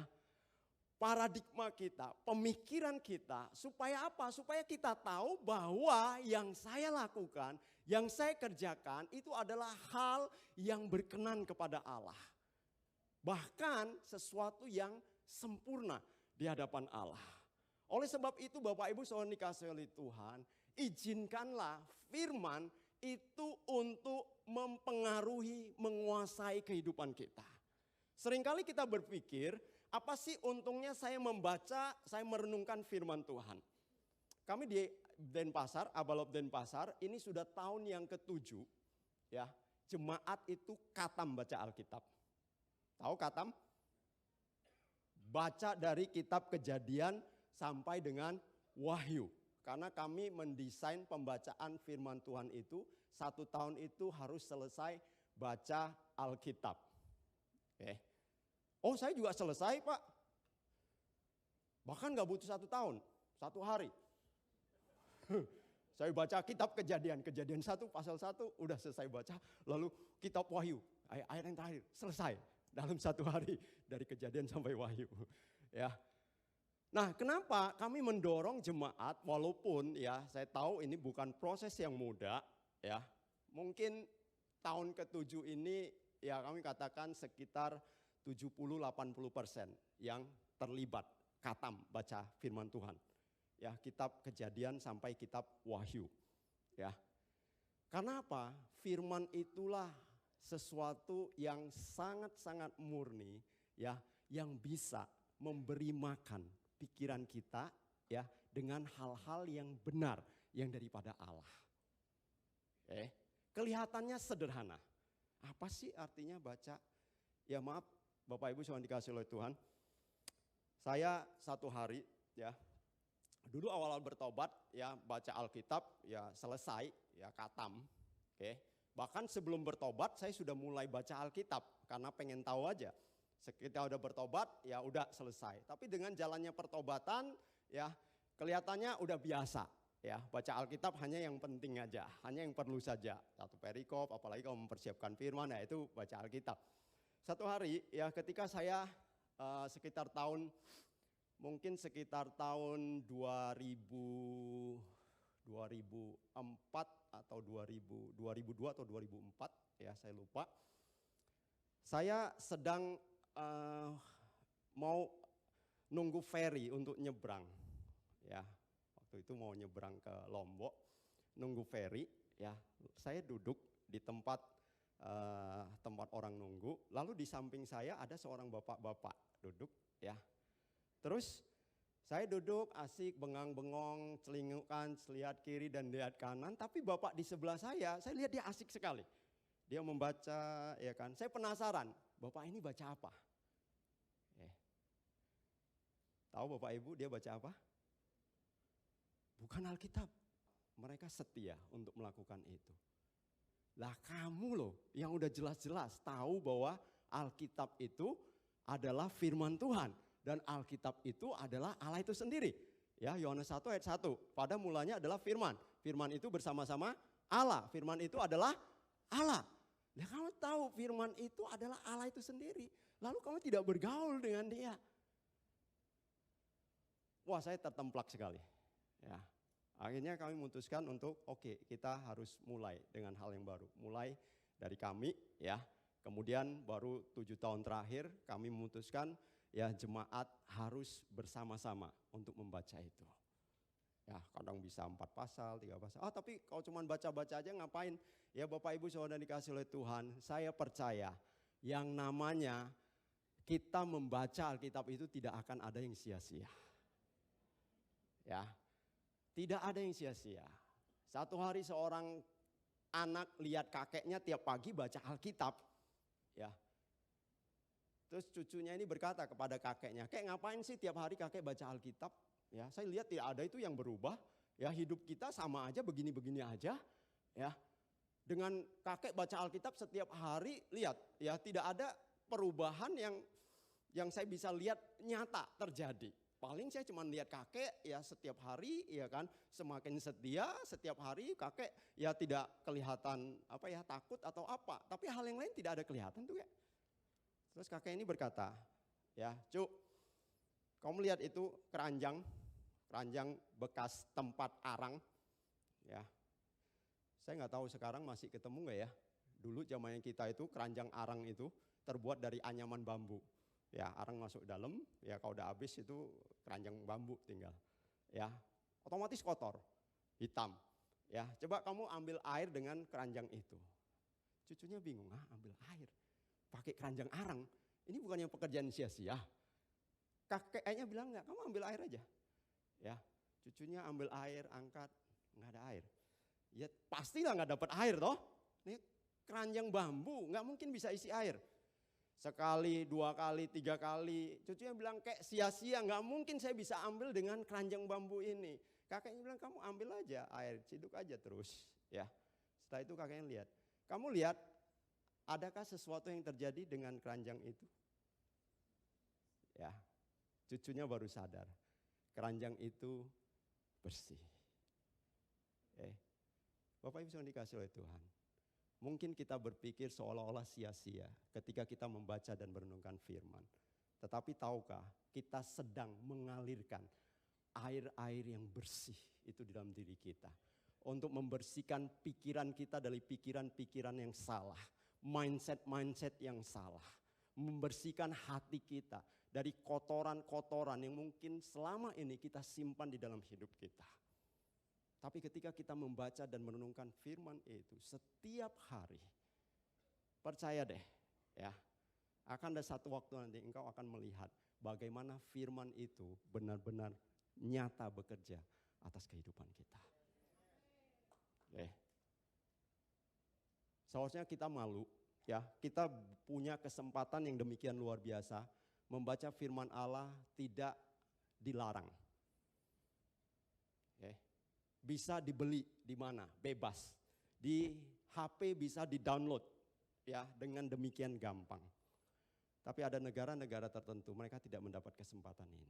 paradigma kita, pemikiran kita, supaya apa? Supaya kita tahu bahwa yang saya lakukan, yang saya kerjakan itu adalah hal yang berkenan kepada Allah. Bahkan sesuatu yang sempurna di hadapan Allah. Oleh sebab itu Bapak Ibu saudara dikasihi oleh Tuhan, izinkanlah firman itu untuk mempengaruhi, menguasai kehidupan kita. Seringkali kita berpikir, apa sih untungnya saya membaca, saya merenungkan firman Tuhan. Kami di Denpasar, Abalop Denpasar, ini sudah tahun yang ke-7, ya, jemaat itu katam baca Alkitab. Tahu katam? Baca dari kitab Kejadian sampai dengan Wahyu. Karena kami mendesain pembacaan firman Tuhan itu, 1 tahun itu harus selesai baca Alkitab. Oke. Oh, saya juga selesai, Pak. Bahkan gak butuh 1 tahun, 1 hari. Saya baca kitab Kejadian 1 pasal 1 udah selesai baca. Lalu kitab Wahyu, ayat yang terakhir selesai dalam 1 hari dari Kejadian sampai Wahyu. Ya. Nah, kenapa kami mendorong jemaat walaupun ya saya tahu ini bukan proses yang mudah ya. Mungkin tahun ke-7 ini ya kami katakan sekitar 70-80% yang terlibat katam baca firman Tuhan. Ya, kitab Kejadian sampai kitab Wahyu. Ya. Karena apa? Firman itulah sesuatu yang sangat-sangat murni ya, yang bisa memberi makan pikiran kita ya dengan hal-hal yang benar yang daripada Allah. Kelihatannya sederhana. Apa sih artinya baca? Ya maaf Bapak Ibu yang dikasihi oleh Tuhan. Saya 1 hari ya dulu awal-awal bertobat ya baca Alkitab ya selesai ya katam. Bahkan sebelum bertobat saya sudah mulai baca Alkitab karena pengen tahu aja. Kita udah bertobat, ya udah selesai. Tapi dengan jalannya pertobatan, ya kelihatannya udah biasa. Ya baca Alkitab hanya yang penting aja, hanya yang perlu saja. 1 perikop, apalagi kalau mempersiapkan firman, ya itu baca Alkitab. 1 hari, ya ketika saya sekitar tahun 2004 atau 2002 atau 2004, ya saya lupa. Saya sedang mau nunggu ferry untuk nyebrang, ya waktu itu mau nyebrang ke Lombok, nunggu ferry, ya saya duduk di tempat orang nunggu, lalu di samping saya ada seorang bapak-bapak duduk, ya, terus saya duduk asik bengang-bengong, celingukan, lihat kiri dan lihat kanan, tapi bapak di sebelah saya lihat dia asik sekali. Dia membaca, ya kan. Saya penasaran, Bapak ini baca apa? Tahu Bapak Ibu dia baca apa? Bukan Alkitab. Mereka setia untuk melakukan itu. Lah kamu loh yang udah jelas-jelas tahu bahwa Alkitab itu adalah firman Tuhan. Dan Alkitab itu adalah Allah itu sendiri. Ya, Yohanes 1 ayat 1. Pada mulanya adalah firman. Firman itu bersama-sama Allah. Firman itu adalah Allah. Nah, kamu tahu firman itu adalah Allah itu sendiri. Lalu kamu tidak bergaul dengan dia. Wah, saya tertemplak sekali. Ya. Akhirnya kami memutuskan untuk kita harus mulai dengan hal yang baru. Mulai dari kami ya. Kemudian baru 7 tahun terakhir kami memutuskan ya jemaat harus bersama-sama untuk membaca itu. Ya, kadang bisa 4 pasal, 3 pasal. Tapi kalau cuma baca-baca aja ngapain? Ya Bapak Ibu saudara dikasihi oleh Tuhan, saya percaya yang namanya kita membaca Alkitab itu tidak akan ada yang sia-sia. Ya, tidak ada yang sia-sia. 1 hari seorang anak lihat kakeknya tiap pagi baca Alkitab. Ya. Terus cucunya ini berkata kepada kakeknya, "Kek ngapain sih tiap hari kakek baca Alkitab?" Ya, saya lihat tidak ada itu yang berubah. Ya, hidup kita sama aja begini-begini aja. Ya. Dengan kakek baca Alkitab setiap hari, lihat ya tidak ada perubahan yang saya bisa lihat nyata terjadi. Paling saya cuma lihat kakek ya setiap hari ya kan semakin setia setiap hari kakek ya tidak kelihatan takut atau apa. Tapi hal yang lain tidak ada kelihatan tuh ya. Terus kakek ini berkata, "Ya, Cuk, kamu lihat itu keranjang bekas tempat arang, ya. Saya nggak tahu sekarang masih ketemu nggak ya. Dulu zamannya kita itu keranjang arang itu terbuat dari anyaman bambu. ya arang masuk dalam, ya kalau udah habis itu keranjang bambu tinggal. Ya, otomatis kotor, hitam. Ya, coba kamu ambil air dengan keranjang itu. Cucunya bingung, ambil air pakai keranjang arang. Ini bukannya pekerjaan sia-sia. Kakeknya bilang enggak, kamu ambil air aja. Ya, cucunya ambil air, angkat, nggak ada air. Ya pastilah nggak dapat air toh. Ini keranjang bambu, nggak mungkin bisa isi air. Sekali, 2 kali, 3 kali, cucunya bilang kayak sia-sia, nggak mungkin saya bisa ambil dengan keranjang bambu ini. Kakeknya bilang kamu ambil aja air, ciduk aja terus. Ya, setelah itu kakeknya lihat. Kamu lihat, adakah sesuatu yang terjadi dengan keranjang itu? Ya, cucunya baru sadar, keranjang itu bersih. Bapak Ibu yang dikasih oleh Tuhan, mungkin kita berpikir seolah-olah sia-sia ketika kita membaca dan merenungkan firman. Tetapi tahukah, kita sedang mengalirkan air-air yang bersih itu di dalam diri kita. Untuk membersihkan pikiran kita dari pikiran-pikiran yang salah. Mindset-mindset yang salah. Membersihkan hati kita dari kotoran-kotoran yang mungkin selama ini kita simpan di dalam hidup kita. Tapi ketika kita membaca dan merenungkan firman itu setiap hari, percaya deh ya, akan ada satu waktu nanti engkau akan melihat bagaimana firman itu benar-benar nyata bekerja atas kehidupan kita. Seharusnya kita malu ya, kita punya kesempatan yang demikian luar biasa, membaca firman Allah tidak dilarang. Bisa dibeli di mana? Bebas. Di HP bisa di-download ya, dengan demikian gampang. Tapi ada negara-negara tertentu mereka tidak mendapat kesempatan ini.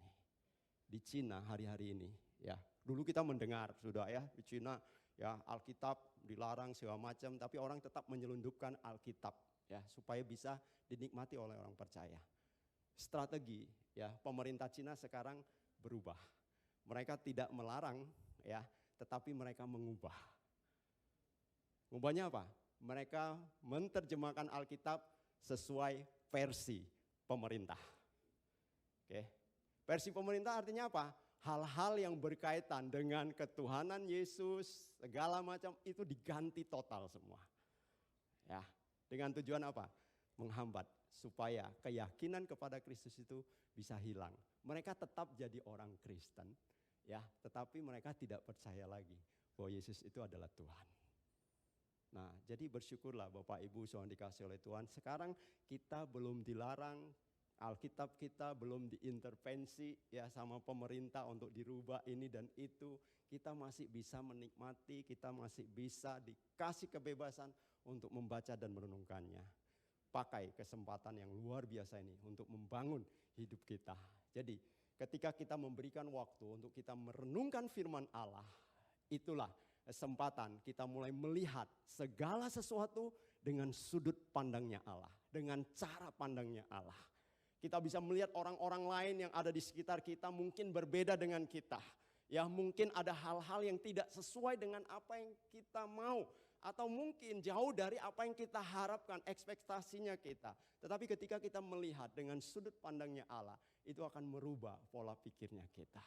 Di Cina hari-hari ini ya, dulu kita mendengar sudah ya, di Cina ya Alkitab dilarang segala macam, tapi orang tetap menyelundupkan Alkitab ya supaya bisa dinikmati oleh orang percaya. Strategi ya pemerintah Cina sekarang berubah. Mereka tidak melarang ya, tetapi mereka mengubah. Mengubahnya apa? Mereka menerjemahkan Alkitab sesuai versi pemerintah. Versi pemerintah artinya apa? Hal-hal yang berkaitan dengan ketuhanan Yesus, segala macam itu diganti total semua. Ya, dengan tujuan apa? Menghambat supaya keyakinan kepada Kristus itu bisa hilang. Mereka tetap jadi orang Kristen. Ya, tetapi mereka tidak percaya lagi bahwa Yesus itu adalah Tuhan. Nah, jadi bersyukurlah Bapak Ibu yang dikasih oleh Tuhan. Sekarang kita belum dilarang, Alkitab kita belum diintervensi ya sama pemerintah untuk dirubah ini dan itu. Kita masih bisa menikmati, kita masih bisa dikasih kebebasan untuk membaca dan merenungkannya. Pakai kesempatan yang luar biasa ini untuk membangun hidup kita. Jadi ketika kita memberikan waktu untuk kita merenungkan firman Allah, itulah kesempatan kita mulai melihat segala sesuatu dengan sudut pandangnya Allah, dengan cara pandangnya Allah. Kita bisa melihat orang-orang lain yang ada di sekitar kita mungkin berbeda dengan kita. Ya mungkin ada hal-hal yang tidak sesuai dengan apa yang kita mau. Atau mungkin jauh dari apa yang kita harapkan, ekspektasinya kita. Tetapi ketika kita melihat dengan sudut pandangnya Allah, itu akan merubah pola pikirnya kita.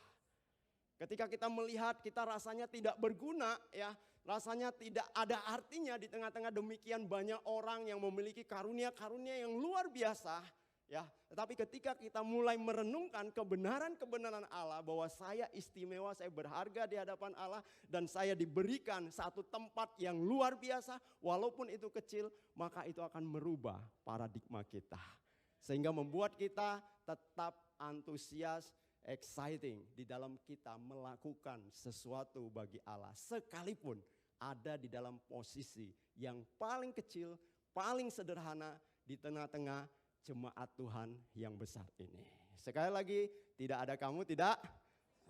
Ketika kita melihat kita rasanya tidak berguna ya, rasanya tidak ada artinya di tengah-tengah demikian banyak orang yang memiliki karunia-karunia yang luar biasa ya. Tetapi ketika kita mulai merenungkan kebenaran-kebenaran Allah bahwa saya istimewa, saya berharga di hadapan Allah dan saya diberikan satu tempat yang luar biasa walaupun itu kecil, maka itu akan merubah paradigma kita. Sehingga membuat kita tetap antusias, exciting di dalam kita melakukan sesuatu bagi Allah. Sekalipun ada di dalam posisi yang paling kecil, paling sederhana di tengah-tengah jemaat Tuhan yang besar ini. Sekali lagi, tidak ada kamu, tidak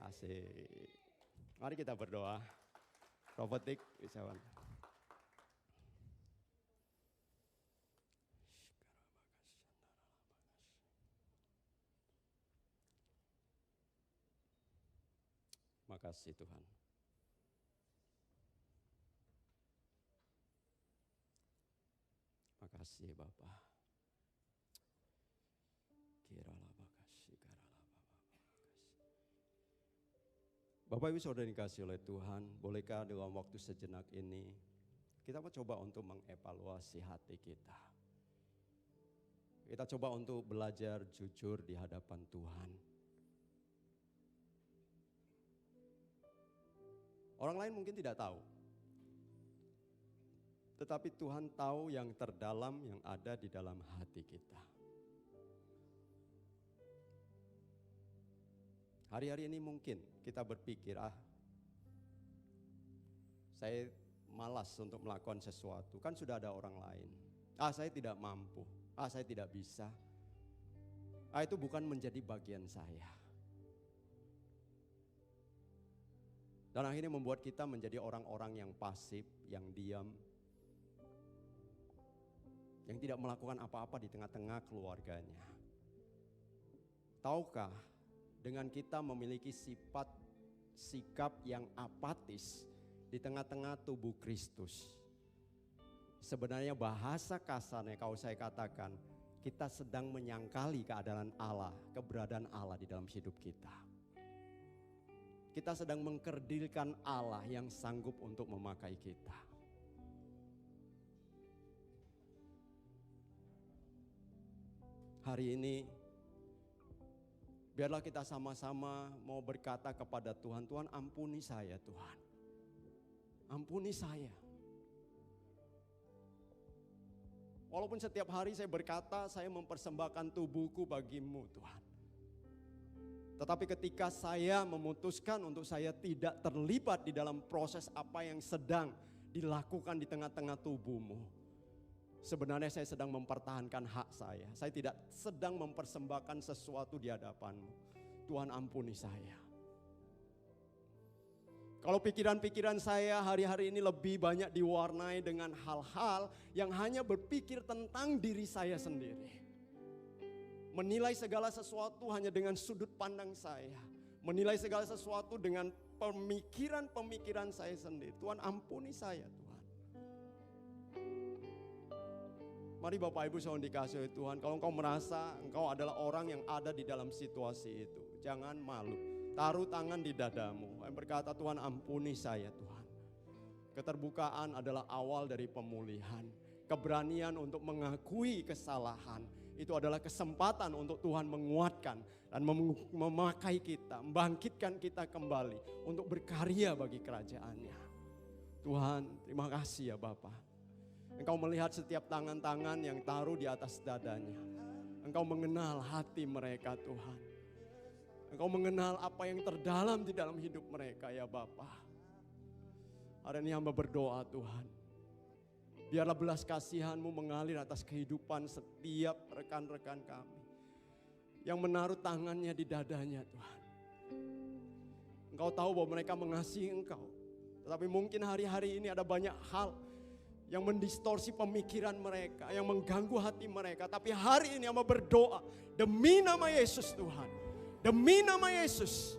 asik. Mari kita berdoa. Robotik, wisawan. Makasih Tuhan. Makasih Bapak. Kira Bapak Ibu Saudara dikasih oleh Tuhan, bolehkah dalam waktu sejenak ini kita mencoba untuk mengevaluasi hati kita. Kita coba untuk belajar jujur di hadapan Tuhan. Orang lain mungkin tidak tahu. Tetapi Tuhan tahu yang terdalam yang ada di dalam hati kita. Hari-hari ini mungkin kita berpikir, saya malas untuk melakukan sesuatu, kan sudah ada orang lain. Saya tidak mampu, saya tidak bisa. Itu bukan menjadi bagian saya. Dan akhirnya membuat kita menjadi orang-orang yang pasif, yang diam, yang tidak melakukan apa-apa di tengah-tengah keluarganya. Tahukah, dengan kita memiliki sikap yang apatis di tengah-tengah tubuh Kristus, sebenarnya bahasa kasarnya kalau saya katakan, kita sedang menyangkali keadaan Allah, keberadaan Allah di dalam hidup kita. Kita sedang mengkerdilkan Allah yang sanggup untuk memakai kita. Hari ini biarlah kita sama-sama mau berkata kepada Tuhan, Tuhan ampuni saya Tuhan. Ampuni saya. Walaupun setiap hari saya berkata, saya mempersembahkan tubuhku bagimu Tuhan. Tetapi ketika saya memutuskan untuk saya tidak terlibat di dalam proses apa yang sedang dilakukan di tengah-tengah tubuhmu, sebenarnya saya sedang mempertahankan hak saya. Saya tidak sedang mempersembahkan sesuatu di hadapanmu. Tuhan ampuni saya. Kalau pikiran-pikiran saya hari-hari ini lebih banyak diwarnai dengan hal-hal yang hanya berpikir tentang diri saya sendiri. Menilai segala sesuatu hanya dengan sudut pandang saya. Menilai segala sesuatu dengan pemikiran-pemikiran saya sendiri. Tuhan ampuni saya Tuhan. Mari Bapak Ibu saudara dikasihi Tuhan, kalau engkau merasa engkau adalah orang yang ada di dalam situasi itu, jangan malu. Taruh tangan di dadamu, yang berkata Tuhan ampuni saya Tuhan. Keterbukaan adalah awal dari pemulihan. Keberanian untuk mengakui kesalahan, itu adalah kesempatan untuk Tuhan menguatkan dan memakai kita, membangkitkan kita kembali untuk berkarya bagi kerajaan-Nya. Tuhan terima kasih ya Bapa. Engkau melihat setiap tangan-tangan yang taruh di atas dadanya. Engkau mengenal hati mereka Tuhan. Engkau mengenal apa yang terdalam di dalam hidup mereka ya Bapa. Hari ini hamba berdoa Tuhan. Biarlah belas kasihan-Mu mengalir atas kehidupan setiap rekan-rekan kami. Yang menaruh tangannya di dadanya Tuhan. Engkau tahu bahwa mereka mengasihi Engkau. Tetapi mungkin hari-hari ini ada banyak hal yang mendistorsi pemikiran mereka, yang mengganggu hati mereka. Tapi hari ini hamba berdoa demi nama Yesus Tuhan. Demi nama Yesus,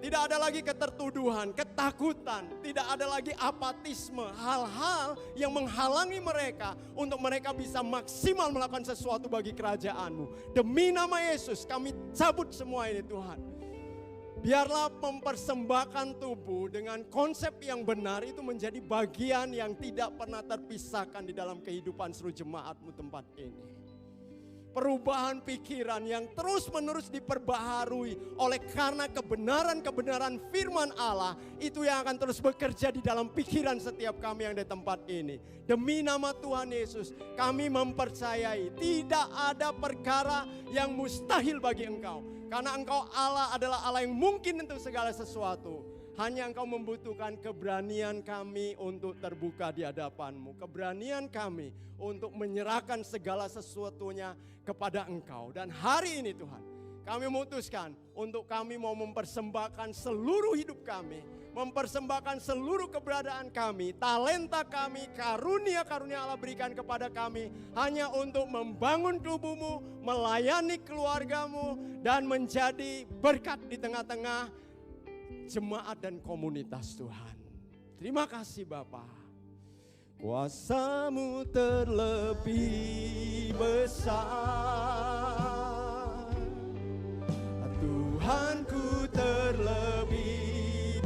tidak ada lagi ketertuduhan, ketakutan, tidak ada lagi apatisme, hal-hal yang menghalangi mereka untuk mereka bisa maksimal melakukan sesuatu bagi kerajaan-Mu. Demi nama Yesus kami cabut semua ini Tuhan. Biarlah mempersembahkan tubuh dengan konsep yang benar itu menjadi bagian yang tidak pernah terpisahkan di dalam kehidupan seluruh jemaat-Mu tempat ini. Perubahan pikiran yang terus-menerus diperbaharui oleh karena kebenaran-kebenaran firman Allah itu yang akan terus bekerja di dalam pikiran setiap kami yang di tempat ini. Demi nama Tuhan Yesus kami mempercayai tidak ada perkara yang mustahil bagi Engkau. Karena Engkau Allah adalah Allah yang mungkin untuk segala sesuatu. Hanya Engkau membutuhkan keberanian kami untuk terbuka di hadapan-Mu. Keberanian kami untuk menyerahkan segala sesuatunya kepada Engkau. Dan hari ini Tuhan, kami memutuskan untuk kami mau mempersembahkan seluruh hidup kami. Mempersembahkan seluruh keberadaan kami, talenta kami, karunia-karunia Allah berikan kepada kami. Hanya untuk membangun tubuh-Mu, melayani keluarga-Mu, dan menjadi berkat di tengah-tengah jemaat dan komunitas Tuhan. Terima kasih Bapa. Kuasa-Mu terlebih besar, Tuhanku terlebih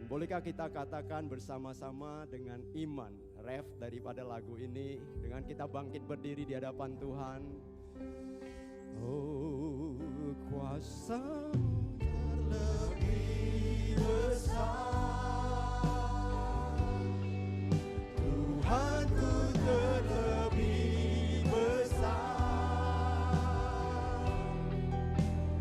Bolehkah kita katakan bersama-sama dengan iman, ref daripada lagu ini, dengan kita bangkit berdiri di hadapan Tuhan. Oh, kuasa-Mu terlebih besar, Tuhanku terlebih besar,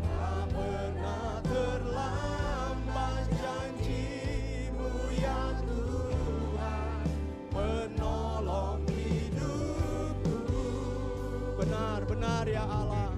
tak pernah terlambat janji-Mu ya Tuhan, menolong hidupku. Benar-benar ya Allah.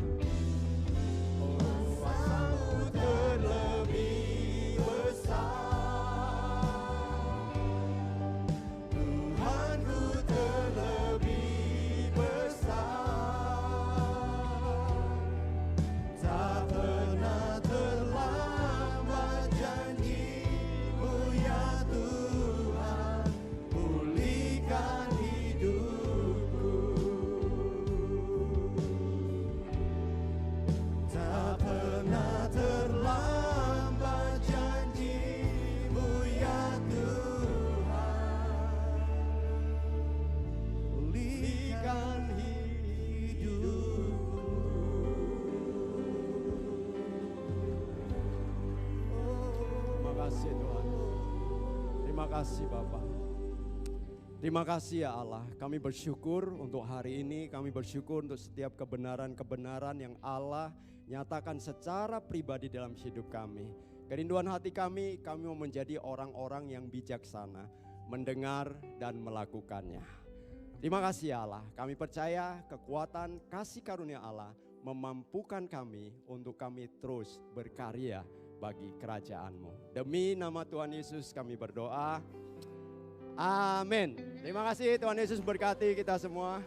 Terima kasih Bapak. Terima kasih ya Allah. Kami bersyukur untuk hari ini. Kami bersyukur untuk setiap kebenaran-kebenaran yang Allah nyatakan secara pribadi dalam hidup kami. Kerinduan hati kami mau menjadi orang-orang yang bijaksana, mendengar dan melakukannya. Terima kasih ya Allah. Kami percaya kekuatan kasih karunia Allah memampukan kami untuk kami terus berkarya bagi kerajaan-Mu. Demi nama Tuhan Yesus kami berdoa. Amin. Terima kasih, Tuhan Yesus berkati kita semua.